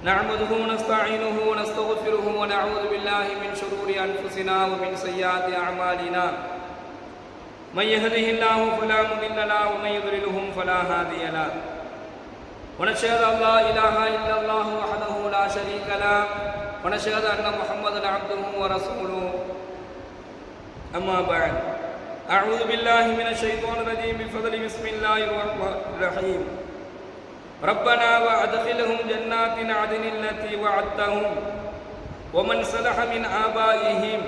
نحمده ونستعينه ونستغفره ونعوذ بالله من شرور أنفسنا ومن سيئات أعمالنا من يهده الله فلا مضل له ومن يضلل فلا هادي له ونشهد أن لا إله إلا الله وحده لا شريك له ونشهد أن محمدا عبده ورسوله أما بعد أعوذ بالله من الشيطان الرجيم بفضل بسم الله الرحمن الرحيم ربنا وأدخلهم جنات عدن التي وعدتهم ومن صلح من آبائهم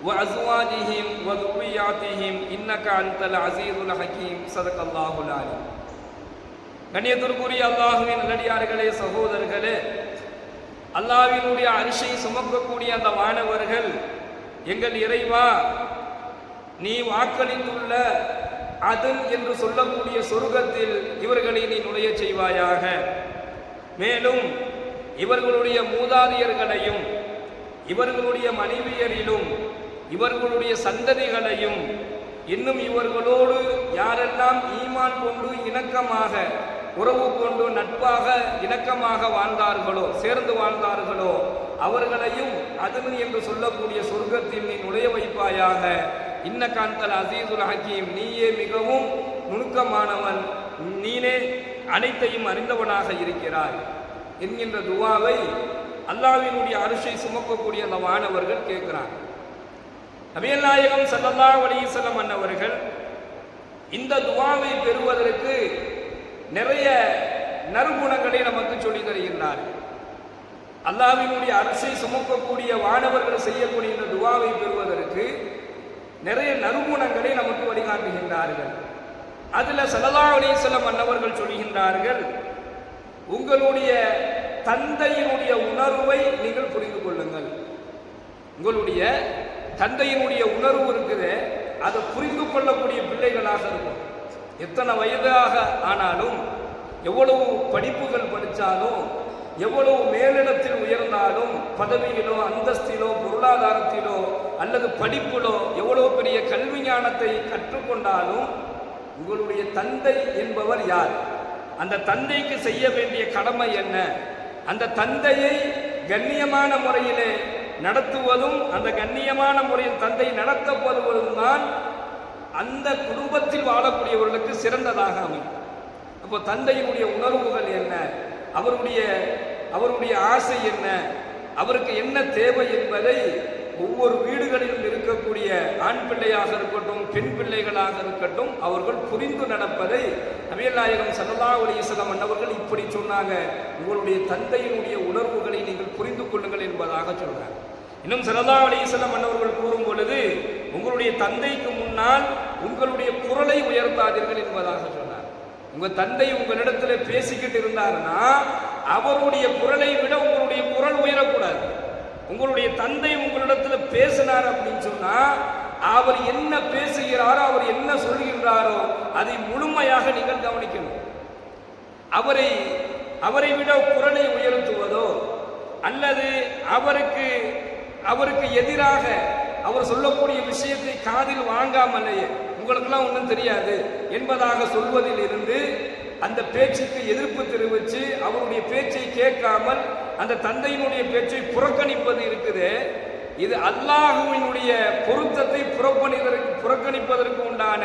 وأزواجهم وذرياتهم إنك أنت العزيز الحكيم صدق الله العليم. கண்ணியத்திற்குரிய அல்லாஹ்வின் நல்லடியார்களே, சகோதரர்களே, அல்லாஹ்வினுடைய அரிசை சுமக்கக்கூடிய அந்த வானவர்கள், எங்கள் இறைவா, நீ வாக்களித்துள்ள அதன் என்று சொல்லக்கூடிய சொர்க்கத்தில் இவர்களை நீ நுழைய செய்வாயாக. மேலும் இவர்களுடைய மூதாதையர்களையும் இவர்களுடைய மனைவியரிலும் இவர்களுடைய சந்ததிகளையும் இன்னும் இவர்களோடு யாரெல்லாம் ஈமான் கொண்டு இணக்கமாக உறவு கொண்டு நட்பாக இணக்கமாக வாழ்ந்தார்களோ, சேர்ந்து வாழ்ந்தார்களோ, அவர்களையும் அதன் என்று சொல்லக்கூடிய சொர்க்கத்தில் நீ நுழைய வைப்பாயாக. இன்னக அன்தல் அஸீஸுல் ஹக்கீம், நீயே மிகவும் நுணுக்கமானவன், நீனே அனைத்தையும் அறிந்தவனாக இருக்கிறாய் என்கின்ற துவாவை அல்லாஹ்வினுடைய அரிசை சுமக்கக்கூடிய அந்த வானவர்கள் கேட்கிறார். நபிகள் நாயகம் ஸல்லல்லாஹு அலைஹி வஸல்லம் அன்னவர்கள் இந்த துவாவை பெறுவதற்கு நிறைய நற்குணங்களை நமக்கு சொல்லித் தருகின்றார்கள். அல்லாஹ்வினுடைய அரிசை சுமக்கக்கூடிய வானவர்கள் செய்யக்கூடிய இந்த துவாவை பெறுவதற்கு நிறைய நற்குணங்களை நமக்கு வழிகாட்டுகின்றார்கள். அதில் ஸல்லல்லாஹு அலைஹி வஸல்லம் அன்னவர்கள் சொல்கின்றார்கள், உங்களுடைய தந்தையினுடைய உணர்வை நீங்கள் புரிந்து கொள்ளுங்கள். உங்களுடைய தந்தையினுடைய உணர்வு இருக்குது, அதை புரிந்து கொள்ளக்கூடிய பிள்ளைகளாக இருக்கும். எத்தனை வயதாக ஆனாலும், எவ்வளவு படிப்புகள் படித்தாலும், எவ்வளவு மேலிடத்தில் உயர்ந்தாலும், பதவியிலோ அந்தஸ்திலோ பொருளாதாரத்திலோ அல்லது படிப்பிலோ எவ்வளவு பெரிய கல்வி ஞானத்தை கற்றுக்கொண்டாலும், உங்களுடைய தந்தை என்பவர் யார், அந்த தந்தைக்கு செய்ய வேண்டிய கடமை என்ன, அந்த தந்தையை கண்ணியமான முறையிலே நடத்துவதும் அந்த கண்ணியமான முறையில் தந்தை நடத்தப்படுவதும் தான் அந்த குடும்பத்தில் வாழக்கூடியவர்களுக்கு சிறந்ததாக அமையும். அப்போ தந்தையினுடைய உணர்வுகள் என்ன, அவருடைய ஆசை என்ன, அவருக்கு என்ன தேவை என்பதை ஒவ்வொரு வீடுகளிலும் இருக்கக்கூடிய ஆண் பிள்ளையாக இருக்கட்டும் பெண் பிள்ளைகளாக இருக்கட்டும் அவர்கள் புரிந்து நடப்பதை நபிகள் நாயகம் ஸல்லல்லாஹு அலைஹி வஸல்லம் அன்னவர்கள் இப்படி சொன்னாங்க, உங்களுடைய தந்தையினுடைய உணர்வுகளை நீங்கள் புரிந்து கொள்ளுங்கள் என்பதாக சொல்றாங்க. இன்னும் ஸல்லல்லாஹு அலைஹி வஸல்லம் அன்னவர்கள் கூறும் பொழுது, உங்களுடைய தந்தைக்கு முன்னால் உங்களுடைய குரலை உயர்த்தாதீர்கள் என்பதாக சொன்னார். உங்க தந்தை உங்களிடத்தில் பேசிக்கிட்டு இருந்தாருன்னா அவருடைய குரலை விட உங்களுடைய குரல் உயரக்கூடாது. உங்களுடைய தந்தை உங்களிடத்தில் பேசினார் அப்படின்னு சொன்னா அவர் என்ன பேசுகிறாரோ, அவர் என்ன சொல்கின்றாரோ அதை முழுமையாக நீங்கள் கவனிக்கணும். அவரை விட குரலை உயர்த்துவதோ அல்லது அவருக்கு எதிராக அவர் சொல்லக்கூடிய விஷயத்தை காதில் வாங்காமலேயே உங்களுக்கெல்லாம் ஒன்றும் தெரியாது என்பதாக சொல்வதில் இருந்து அந்த பேச்சுக்கு எதிர்ப்பு தெரிவித்து அவருடைய பேச்சை கேட்காமல் அந்த தந்தையினுடைய பேச்சை புறக்கணிப்பது இருக்குது, இது அல்லாஹ்வினுடைய பொருத்தத்தை புறக்கணிப்பதற்கு உண்டான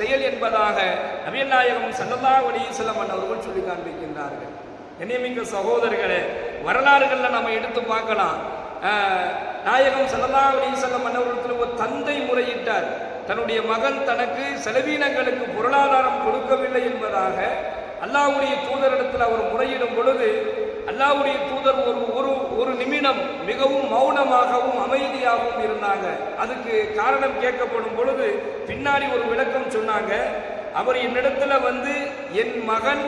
செயல் என்பதாக நபிகள் நாயகம் ஸல்லல்லாஹு அலைஹி வஸல்லம் அவர்கள் சொல்லி காண்பிக்கின்றார்கள். கண்ணியமிக்க சகோதரர்களே, வரலாறுகளில் நம்ம எடுத்து பார்க்கலாம். நாயகம் ஸல்லல்லாஹு அலைஹி வஸல்லம் அவர்களுக்கு ஒரு தந்தை முறையிட்டார், தன்னுடைய மகன் தனக்கு செலவீனங்களுக்கு பொருளாதாரம் கொடுக்கவில்லை என்பதாக அல்லாஹ்வுடைய தூதரிடத்தில் அவர் முறையிடும் பொழுது அல்லாஹ்வுடைய தூதர் ஒரு நிமிடம் மிகவும் மௌனமாகவும் அமைதியாகவும் இருந்தாங்க. அதுக்கு காரணம் கேட்கப்படும் பொழுது பின்னாடி ஒரு விளக்கம் சொன்னாங்க. அவர் என்னிடத்துல என் மகன்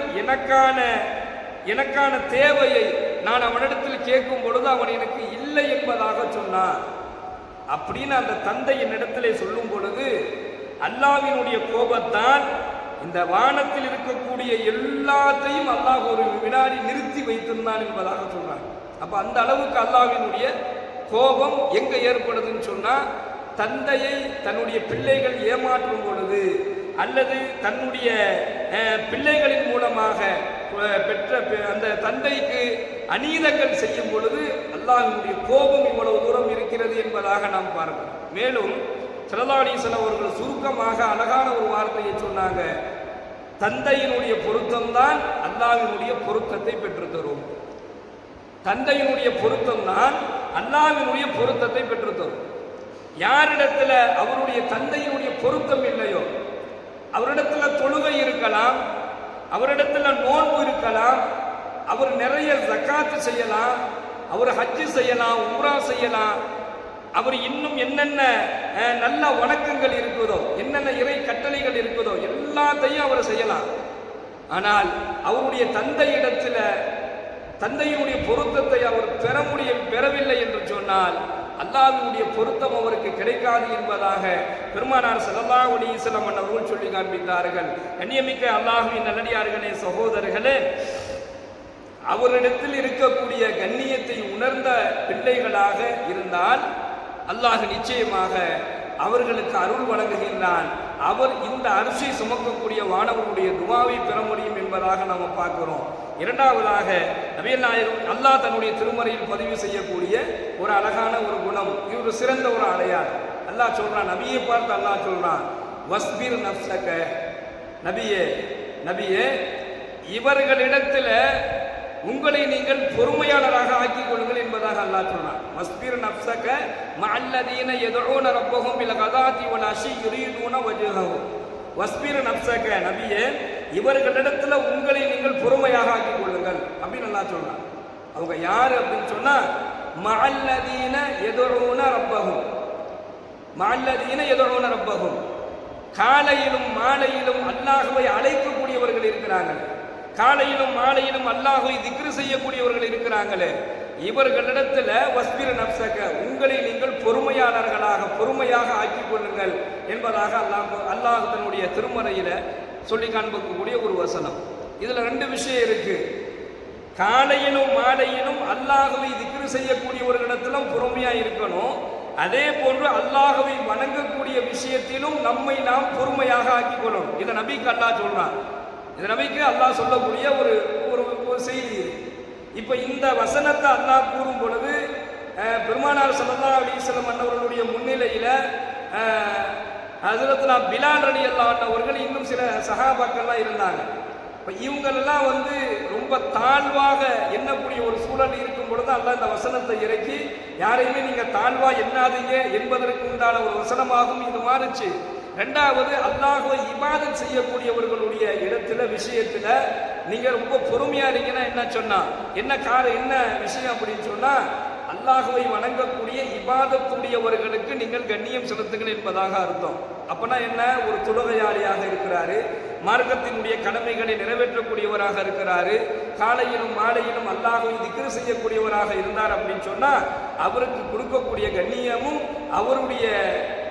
எனக்கான தேவையை நான் அவனிடத்தில் கேட்கும் பொழுது அவன் எனக்கு இல்லை என்பதாக சொன்னான் அப்படின்னு அந்த தந்தை என்னிடத்திலே சொல்லும் பொழுது அல்லாஹ்வினுடைய கோபத்தான் இந்த வானத்தில் இருக்கக்கூடிய எல்லாத்தையும் அல்லாஹ் ஒரு வினாடி நிறுத்தி வைத்திருந்தான் என்பதாக சொல்றாங்க. அப்ப அந்த அளவுக்கு அல்லாஹ்வினுடைய கோபம் எங்க ஏற்படுதுன்னு சொன்னா, தந்தையை தன்னுடைய பிள்ளைகள் ஏமாற்றும் பொழுது அல்லது தன்னுடைய பிள்ளைகளின் மூலமாக பெற்ற அந்த தந்தைக்கு அநீதங்கள் செய்யும் பொழுது அல்லாஹ்வினுடைய கோபம் இவ்வளவு தூரம் இருக்கிறது என்பதாக நாம் பார்க்கிறோம். மேலும் ஸல்லல்லாஹு அலைஹி வஸல்லம் அவர்கள் சுருக்கமாக அழகான ஒரு வார்த்தையை சொன்னாங்க, தந்தையினுடைய பொருத்தம்தான் அல்லாஹ்வினுடைய பொருத்தத்தை பெற்றுத்தரும். தந்தையினுடைய பொருத்தம் தான் அல்லாஹ்வினுடைய பொருத்தத்தை பெற்றுத்தரும். யாரிடத்துல அவருடைய தந்தையினுடைய பொருத்தம் இல்லையோ, அவரிடத்துல தொழுகை இருக்கலாம், அவரிடத்துல நோன்பு இருக்கலாம், அவர் நிறைய ஜக்காத்து செய்யலாம், அவர் ஹஜ்ஜு செய்யலாம், உம்ரா செய்யலாம், அவர் இன்னும் என்னென்ன நல்ல வணக்கங்கள் இருக்குதோ, என்னென்ன இறை கட்டளைகள் இருக்குதோ எல்லாத்தையும் அவர் செய்யலாம். ஆனால் அவருடைய தந்தையிடத்துல தந்தையினுடைய பொருத்தத்தை அவர் பெறவில்லை என்று சொன்னால் அல்லாஹ்வினுடைய பொருத்தம் அவருக்கு கிடைக்காது என்பதாக பெருமானார் ஸல்லல்லாஹு அலைஹி வஸல்லம் அவர்கள் சொல்லி காண்பித்தார்கள். கண்ணியமிக்க அல்லாஹ்வின் நல்லடியார்களே, சகோதரர்களே, அவரிடத்தில் இருக்கக்கூடிய கண்ணியத்தை உணர்ந்த பிள்ளைகளாக இருந்தால் அல்லாஹ் நிச்சயமாக அவர்களுக்கு அருள் வழங்குகின்றான். அவர் இந்த அரிசி சுமக்கக்கூடிய வானவருடைய துவாவை பெற முடியும் என்பதாக நாம் பார்க்கிறோம். இரண்டாவதாக நபிகள் நாயகம் அல்லாஹ் தன்னுடைய திருமறையில் பதிவு செய்யக்கூடிய ஒரு அழகான ஒரு குணம், இது ஒரு சிறந்த ஒரு அடையாளம். அல்லாஹ் சொல்றான், நபியை பார்த்து அல்லாஹ் சொல்றான், வஸ்பிர் நஃப்ஸக, நபியே நபியே இவர்களிடத்துல உங்களை நீங்கள் பொறுமையாளராக ஆக்கிக் கொள்ளுங்கள் என்பதாக அல்லாஹ் சொல்றான். வஸ்பிர் நஃப்ஸக மஅல்லதீன யதுஊன ரப்பஹும் பில் கதாதி வல் அஷி யுரீதுன வஜ்ஹஹு. வஸ்பிர் நஃப்ஸக, நபியே இவர்களிடத்துல உங்களை நீங்கள் பொறுமையாக ஆக்கிக் கொள்ளுங்கள் அப்படின்னு அல்லாஹ் சொல்றான். அவங்க யாரு அப்படின்னு சொன்னா, மஅல்லதீன யதுஊன ரப்பஹும், மஅல்லதீன யதுஊன ரப்பஹும், காலையிலும் மாலையிலும் அல்லாஹ்வை அழைக்கக்கூடியவர்கள் இருக்கிறாங்க, காலையிலும் மாலையிலும் அல்லாஹ்வை திக்ரு செய்யக்கூடியவர்கள் இருக்கிறாங்களே, இவர்களிடத்துல வஸ்பிர் நஃப்ஸக உங்களை நீங்கள் பொறுமையாக ஆக்கிக் கொள்ளுங்கள் என்பதாக அல்லாஹ் தன்னுடைய திருமறையில சொல்லி காண்பிக்கக்கூடிய ஒரு வசனம். இதுல ரெண்டு விஷயம் இருக்கு. காலையிலும் மாலையிலும் அல்லாஹ்வை திக்ரு செய்யக்கூடியவர்களிடத்திலும் பொறுமையா இருக்கணும். அதே போன்று அல்லாஹ்வை வணங்கக்கூடிய விஷயத்திலும் நம்மை நாம் பொறுமையாக ஆக்கிக் கொள்ளணும். இதை நபிக்கு அல்லாஹ் சொல்றான். இது நபிக்கு அல்லாஹ் சொல்லக்கூடிய ஒரு ஒரு செய்தி. இப்ப இந்த வசனத்தை அல்லாஹ் கூறும் பொழுது பெருமானார் ஸல்லல்லாஹு அலைஹி வஸல்லம் அன்னவர்களுடைய முன்னிலையில ஹஜ்ரத்னா பிலால் ரலியல்லாஹு அன்ஹு அவர்கள் இன்னும் சில சஹாபாக்கள்லாம் இருந்தாங்க. இப்போ இவங்களெல்லாம் ரொம்ப தாழ்வாக எண்ணக்கூடிய ஒரு சூழல் இருக்கும் பொழுது அல்லாஹ் இந்த வசனத்தை இறக்கி யாரையுமே நீங்க தாழ்வா எண்ணாதீங்க என்பதற்கு உண்டான ஒரு வசனமாகவும் இது மாறுச்சு. ரெண்டாவது, அல்லாஹ்வை இபாதத் செய்யக்கூடியவர்களுடைய இடத்துல விஷயத்துல நீங்க ரொம்ப பொறுமையா இருக்கீங்கன்னா என்ன சொன்னா என்ன விஷயம் அப்படின்னு சொன்னா, அல்லாஹ்வை வணங்கக்கூடிய இபாதத்துடையவர்களுக்கு நீங்கள் கண்ணியம் செலுத்துங்கள் என்பதாக அர்த்தம். அப்பனா என்ன, ஒரு தொழுகையாளியாக இருக்கிறாரு, மார்க்கத்தினுடைய கடமைகளை நிறைவேற்றக்கூடியவராக இருக்கிறாரு, காலையிலும் மாலையிலும் அல்லாஹ்வை திக்ரு செய்யக்கூடியவராக இருந்தார் அப்படின்னு சொன்னா அவருக்கு கொடுக்கக்கூடிய கண்ணியமும் அவருடைய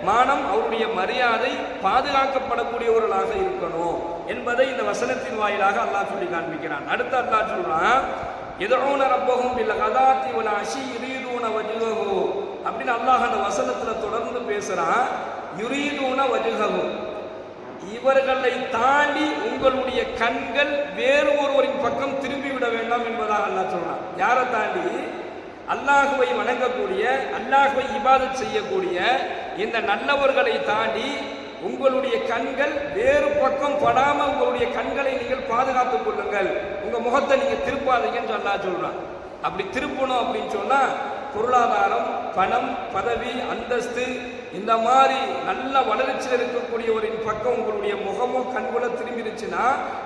மானம் அவருடைய மரியாதை பாதுகாக்கப்படக்கூடியவர்களாக இருக்கணும் என்பதை இந்த வசனத்தின் வாயிலாக அல்லாஹ் சொல்லி காண்பிக்கிறான். அடுத்து அல்லாஹ் சொல்றான், யதுஊன ரப்பஹும் பில் கதாத்தி வல் அஷி யுரீதுன வஜ்ஹஹு அப்படின்னு அல்லாஹ் அந்த வசனத்துல தொடர்ந்து பேசுறான். யுரீதுன வஜ்ஹஹு, இவர்களை தாண்டி உங்களுடைய கண்கள் வேறு ஒருவரின் பக்கம் திரும்பி விட வேண்டாம் என்பதாக அல்லாஹ் சொல்றான். யாரை தாண்டி? அல்லாஹ்வை வணங்கக்கூடிய அல்லாஹ்வை இபாதத் செய்யக்கூடிய இந்த நல்லவர்களை தாண்டி உங்களுடைய கண்கள் வேறு பக்கம் படாம உங்களுடைய கண்களை நீங்கள் பாதுகாத்துக் கொள்ளுங்கள், உங்க முகத்தை நீங்க திருப்பாதீங்கன்னு அல்லாஹ் சொல்றான். அப்படி திருப்பணும் அப்படின்னு சொன்னா பொருளாதாரம், பணம், பதவி, அந்தஸ்து இந்த மாதிரி நல்ல வளர்ச்சியில் இருக்கக்கூடியவரின் பக்கம் உங்களுடைய முகமோ கண்களோ திரும்பிடுச்சுன்னா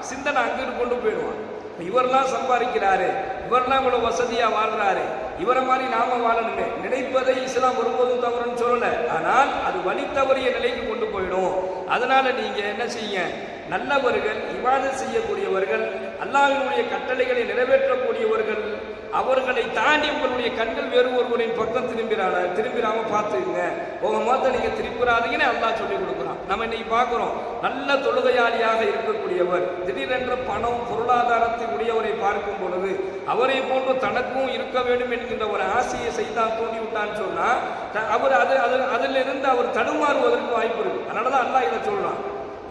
சிந்தனை அங்கிட்டு கொண்டு போயிடுவான். இவரெல்லாம் சம்பாதிக்கிறாரு, இவரெல்லாம் இவ்வளவு வசதியா வாழ்றாரு, இவரை மாதிரி நாம வாழணுமே நினைப்பதை இஸ்லாம் ஒருபோதும் தவறுன்னு சொல்லல. ஆனால் அது வழி தவறிய நிலைக்கு கொண்டு போயிடும். அதனால நீங்க என்ன செய்ய, நல்லவர்கள், இபாதத் செய்யக்கூடியவர்கள், அல்லாஹ்வினுடைய கட்டளைகளை நிறைவேற்றக்கூடியவர்கள், அவர்களை தாண்டி உங்களுடைய கண்கள் வேறு ஒருவரின் பக்கம் திரும்பிடாம பார்த்துக்குங்க, உங்க முகத்தை நீங்க திருப்பிடாதீங்கன்னு அல்லாஹ் சொல்லி கொடுக்குறான். நம்ம இன்னைக்கு பார்க்கிறோம், நல்ல தொழுகையாளியாக இருக்கக்கூடியவர் திடீரென்ற பணம் பொருளாதாரத்தை உடையவரை பார்க்கும் பொழுது அவரை போன்று தனக்கும் இருக்க வேண்டும் என்கின்ற ஒரு ஆசையை செய்தான் தூண்டி விட்டான்னு சொன்னா அவர் அதிலிருந்து அவர் தடுமாறுவதற்கு வாய்ப்பு இருக்கு. அதனாலதான் அல்லாஹ் இதை சொல்றான்.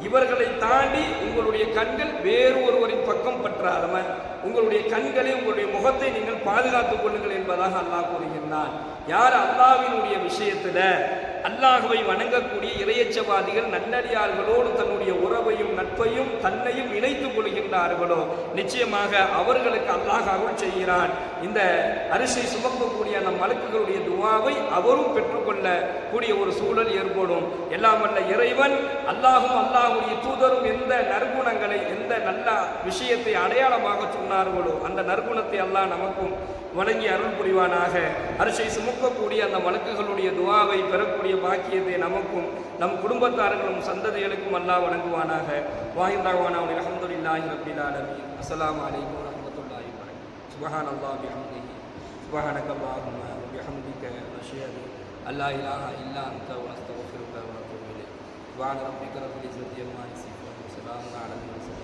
இவர்களை தாண்டி உங்களுடைய கண்கள் வேறு ஒருவரின் பக்கம் பற்றாதம உங்களுடைய கண்களை உங்களுடைய முகத்தை நீங்கள் பாதுகாத்துக் கொள்ளுங்கள் என்பதாக அல்லாஹ் கூறுகின்றான். யார் அல்லாஹ்வினுடைய விஷயத்துல அல்லாஹ்வை வணங்கக்கூடிய இறையச்சவாதிகள் நல்லடியார்களோடு தன்னுடைய உறவையும் நட்பையும் தன்னையும் இணைத்துக் கொள்கின்றார்களோ நிச்சயமாக அவர்களுக்கு அல்லாஹ் அருள் செய்கிறான். இந்த அரிசை சுமக்கக்கூடிய அந்த மலக்குகளுடைய துவாவை அவரும் பெற்றுக்கொள்ள கூடிய ஒரு சூழல் ஏற்படும். எல்லாம் வல்ல இறைவன் அல்லாஹும் அல்லாஹுடைய தூதரும் எந்த நற்குணங்களை எந்த நல்ல விஷயத்தை அடையாளமாக சொன்னார்களோ அந்த நற்குணத்தை அல்லாஹ் நமக்கும் வழங்கி அருள் புரிவானாக. அரிசை சுமக்கக்கூடிய அந்த மலக்குகளுடைய துவாவை பெறக்கூடிய பாக்கியத்தை நமக்கும் நம் குடும்பத்தார்களும் சந்ததிகளுக்கும் அல்லாஹ் வழங்குவானாக. வாஹிதாவானா அல்ஹம்துலில்லாஹி ரப்பில் ஆலமீன். அஸ்ஸலாமு அலைக்கும் வரஹ்மத்துல்லாஹி வபரகாத்துஹு. சுப்ஹானல்லாஹி பிஹம்திஹி சுப்ஹானக அல்லாஹும்ம வ பிஹம்திக அஷ்ஹது அல்லா இலாஹா இல்லா அன்த வ அஸ்தக்ஃபிருக வ அத்தூபு இலைக். சுப்ஹான ரப்பிக ரப்பில் இஸ்ஸத்தி அம்மா யசிஃபூன் வ ஸலாமுன் அலல் முர்ஸலீன்.